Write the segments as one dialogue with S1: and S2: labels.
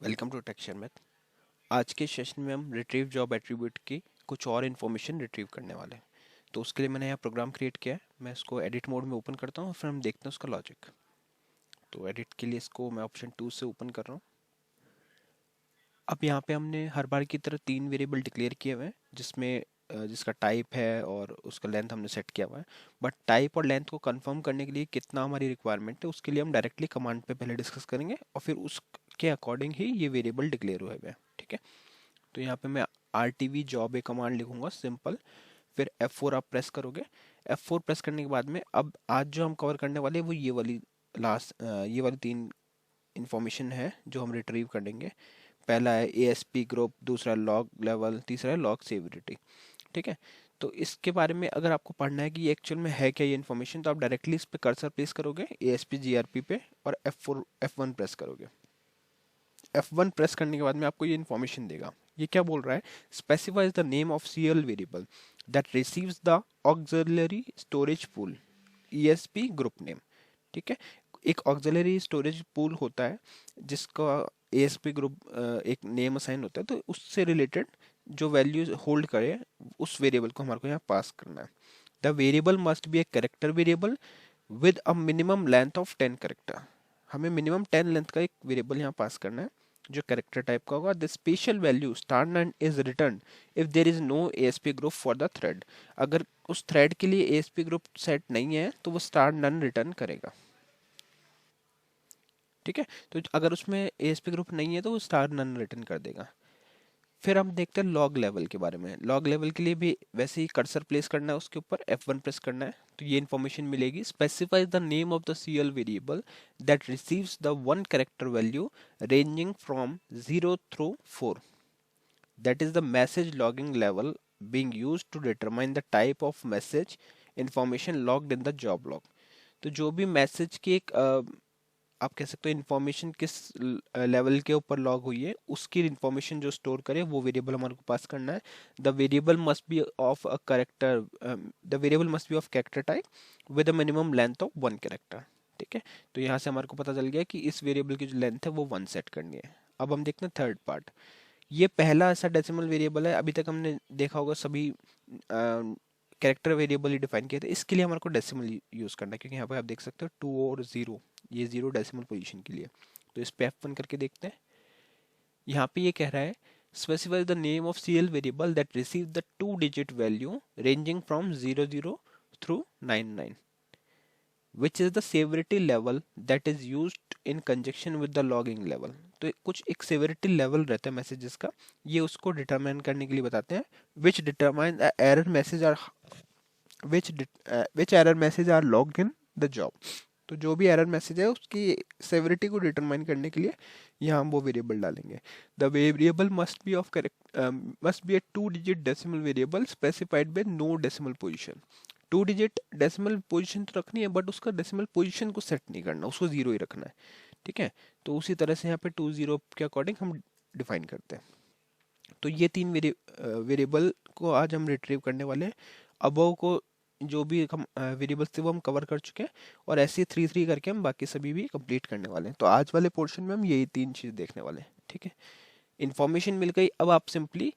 S1: Welcome to texture math. आज के session में हम रिट्रीव जॉब एट्रीब्यूट की कुछ और इन्फॉर्मेशन रिट्रीव करने वाले हैं। तो उसके लिए मैंने यहाँ प्रोग्राम क्रिएट किया है। मैं इसको एडिट मोड में ओपन करता हूँ और फिर हम देखते हैं उसका लॉजिक। तो एडिट के लिए इसको मैं ऑप्शन 2 से ओपन कर रहा हूँ। अब यहाँ पे हमने हर बार की तरह 3 वेरिएबल डिक्लेयर किए हुए हैं, जिसमें जिसका टाइप है और उसका लेंथ हमने सेट किया हुआ है। बट टाइप और लेंथ को कंफर्म करने के लिए कितना हमारी रिक्वायरमेंट है, उसके लिए हम डायरेक्टली कमांड पे पहले डिस्कस करेंगे और फिर उसके अकॉर्डिंग ही ये वेरिएबल डिक्लेयर हुए हैं। ठीक है, तो यहाँ पे मैं R T V job A command लिखूंगा सिंपल। फिर F4 आप प्रेस करोगे। F4 प्रेस करने के बाद में अब आज जो हम कवर करने वाले हैं वो ये वाली 3 इंफॉर्मेशन है जो हम रिट्रीव करेंगे। पहला है ASP ग्रुप, दूसरा लॉग लेवल, तीसरा है लॉग सेवरिटी। ठीक है, तो इसके बारे में अगर आपको पढ़ना है कि ये एक्चुअल में है क्या ये इन्फॉर्मेशन, तो आप डायरेक्टली इस पे कर्सर प्लेस करोगे ASP GRP पे और F1 प्रेस करोगे। F1 प्रेस करने के बाद में आपको ये इन्फॉर्मेशन देगा। ये क्या बोल रहा है? Specifies the name of CL variable that receives the auxiliary storage pool, ESP group name. ठीक है, एक ऑक्सिलरी स्टोरेज पूल होता है जिसका ASP ग्रुप एक नेम असाइन होता है, तो उससे रिलेटेड जो वैल्यूज होल्ड करे उस वेरिएबल को हमारे को यहाँ पास करना है। The variable must be a character variable with a minimum length of 10 character. हमें मिनिमम 10 लेंथ का एक वेरिएबल यहाँ पास करना है जो कैरेक्टर टाइप का होगा। The special value star none is return if there is no ASP group for the thread. अगर उस थ्रेड के लिए ASP ग्रुप सेट नहीं है तो वो स्टार नन रिटर्न करेगा। ठीक है, तो अगर उसमें ASP ग्रुप नहीं है तो वो स्टार नन रिटर्न कर देगा। फिर हम देखते हैं लॉग लेवल के बारे में। लॉग लेवल के लिए भी वैसे ही कर्सर प्लेस करना है, उसके ऊपर F1 प्रेस करना है तो ये इन्फॉर्मेशन मिलेगी। Specify the name of the CL variable that receives the one character value ranging from 0 through 4, that is the message logging level being used to determine the type of message information logged in the job log। तो जो भी message की एक आप कह सकते हो information किस लेवल के ऊपर लॉग हुई है, उसकी इन्फॉर्मेशन जो स्टोर करे वो वेरिएबल हमारे को पास करना है। The variable must B of a character the variable must B of character type with a minimum length of 1 character. ठीक है, तो यहाँ से हमारे को पता चल गया कि इस वेरिएबल की जो लेंथ है वो 1 सेट करनी है। अब हम देखते हैं थर्ड पार्ट। ये पहला ऐसा डेसिमल वेरिएबल है, अभी तक हमने देखा होगा सभी कैरेक्टर वेरिएबल ही डिफाइन किए थे। इसके लिए हमारे को डेसिमल यूज करना है, क्योंकि यहाँ पे आप देख सकते हो 2 और 0, ये 0 डेसिमल पोजीशन के लिए। तो इस पे F1 करके देखते हैं। यहाँ पे ये कह रहा है specify the name of CL variable that receive the 2 digit value ranging from 00 through 99 which is the severity level that is used in conjunction with the logging level. तो कुछ एक सेवरिटी लेवल रहता है मैसेजेस का, ये उसको determine करने के लिए बताते हैं। Which determine error message are which error message are logged in the job. तो जो भी एरर मैसेज है उसकी सेवरिटी को डिटरमाइन करने के लिए यहाँ हम वो वेरिएबल डालेंगे। The variable must be a 2 digit decimal variable specified by no decimal position. 2 digit decimal position तो रखनी है, बट उसका डेसिमल पोजीशन को सेट नहीं करना, उसको 0 ही रखना है। ठीक है, तो उसी तरह से यहाँ पे 2 0 के अकॉर्डिंग हम डिफाइन करते हैं। तो ये 3 वेरिएबल को आज हम रिट्रीव करने वाले हैं। अबव को जो भी हम वेरिएबल्स थे वो हम कवर कर चुके हैं, और ऐसे 3 3 करके हम बाकी सभी भी कंप्लीट करने वाले हैं। तो आज वाले पोर्शन में हम यही 3 चीज़ देखने वाले हैं। ठीक है, इन्फॉर्मेशन मिल गई। अब आप सिंपली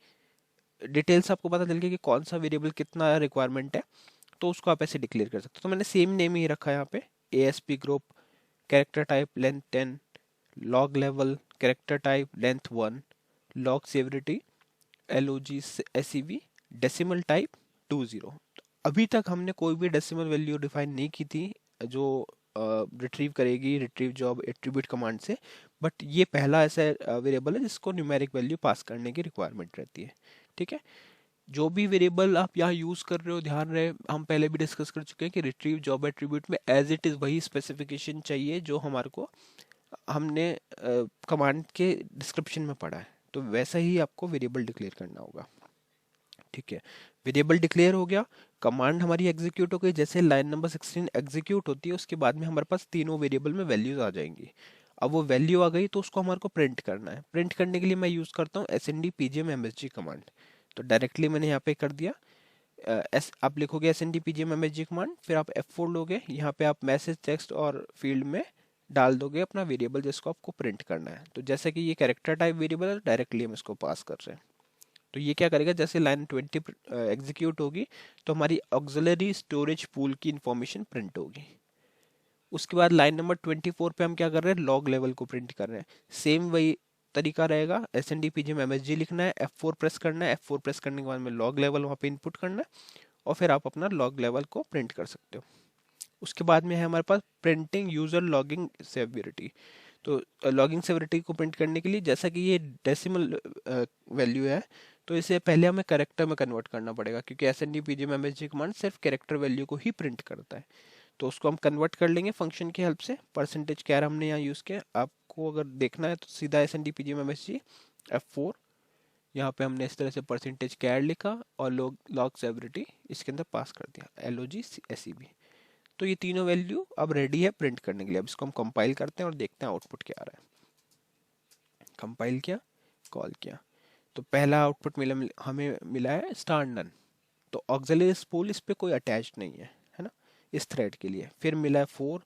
S1: डिटेल्स आपको पता चल गया कि कौन सा वेरिएबल कितना रिक्वायरमेंट है, तो उसको आप ऐसे डिक्लेयर कर सकते हो। तो मैंने सेम नेम ही रखा है यहाँ पे, ASP group, character type length 10, log level character type length 1, log severity LOG SEV decimal type 20। अभी तक हमने कोई भी डेसिमल वैल्यू डिफाइन नहीं की थी जो रिट्रीव करेगी रिट्रीव जॉब एट्रीब्यूट कमांड से। बट ये पहला ऐसा वेरिएबल है जिसको न्यूमेरिक वैल्यू पास करने की रिक्वायरमेंट रहती है। ठीक है, जो भी वेरिएबल आप यहाँ यूज कर रहे हो, ध्यान रहे हम पहले भी डिस्कस कर चुके हैं कि रिट्रीव जॉब एट्रीब्यूट में एज इट इज वही स्पेसिफिकेशन चाहिए जो हमारे को हमने कमांड के डिस्क्रिप्शन में पढ़ा है, तो वैसा ही आपको वेरिएबल डिक्लेयर करना होगा। ठीक है, वेरिएबल डिक्लेयर हो गया, कमांड हमारी एग्जीक्यूट हो गई। जैसे लाइन नंबर 16 एग्जीक्यूट होती है उसके बाद में हमारे पास तीनों वेरिएबल में वैल्यूज आ जाएंगी। अब वो वैल्यू आ गई तो उसको हमारे को प्रिंट करना है। प्रिंट करने के लिए मैं यूज करता हूँ SND PGM MSG कमांड। तो डायरेक्टली मैंने यहाँ पे कर दिया। आप लिखोगे SND PGM MSG कमांड, फिर आप F4 लोगे, यहाँ पे आप मैसेज टेक्स्ट और फील्ड में डाल दोगे अपना वेरिएबल जिसको आपको प्रिंट करना है। तो जैसे कि ये कैरेक्टर टाइप वेरिएबल है, डायरेक्टली हम इसको पास कर रहे हैं। तो ये क्या करेगा, जैसे लाइन 20 एग्जीक्यूट होगी तो हमारी ऑक्सिलरी स्टोरेज पूल की इंफॉर्मेशन प्रिंट होगी। उसके बाद लाइन नंबर 24 पे हम क्या कर रहे हैं, लॉग लेवल को प्रिंट कर रहे हैं। सेम वही तरीका रहेगा, S N D P G में MSG लिखना है, F4 प्रेस करना है, F4 प्रेस करने के बाद में लॉग लेवल वहाँ पे इनपुट करना है और फिर आप अपना लॉग लेवल को प्रिंट कर सकते हो। उसके बाद में है हमारे पास प्रिंटिंग यूजर लॉगिंग सेवरिटी। तो लॉगिंग सेवरिटी को प्रिंट करने के लिए, जैसा कि ये डेसिमल वैल्यू है, तो इसे पहले हमें कैरेक्टर में कन्वर्ट करना पड़ेगा, क्योंकि S N D P G में MSG कमांड सिर्फ कैरेक्टर वैल्यू को ही प्रिंट करता है। तो उसको हम कन्वर्ट कर लेंगे फंक्शन की हेल्प से। परसेंटेज कैर हमने यहाँ यूज़ किया, आपको अगर देखना है तो सीधा S N D P G में MSG F4, यहाँ पे हमने इस तरह से परसेंटेज कैर लिखा और लॉग सेवरिटी इसके अंदर पास कर दिया, LOG SEB। तो ये तीनों वैल्यू अब रेडी है प्रिंट करने के लिए। अब इसको हम कंपाइल करते हैं और देखते हैं आउटपुट क्या आ रहा है। कंपाइल किया, कॉल किया, तो पहला आउटपुट हमें मिला है स्टार नन। तो ऑक्सिलरी स्पूल इस पे कोई अटैच नहीं है ना, इस थ्रेड के लिए। फिर मिला है 4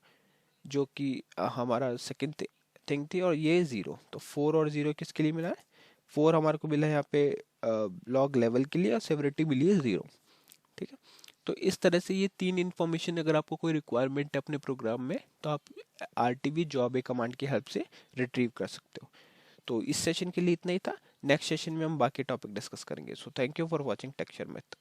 S1: जो कि हमारा सेकंड थिंग थी, और ये 0। तो 4 और 0 किसके लिए मिला है, 4 हमारे को मिला है यहाँ पे लॉग लेवल के लिए, और सेवरिटी मिली है 0। ठीक है। तो इस तरह से ये तीन इंफॉर्मेशन अगर आपको कोई रिक्वायरमेंट है अपने प्रोग्राम में, तो आप RTB जॉब ए कमांड की हेल्प से रिट्रीव कर सकते हो। तो इस सेशन के लिए इतना ही था। नेक्स्ट सेशन में हम बाकी टॉपिक डिस्कस करेंगे। So thank you for watching texture math.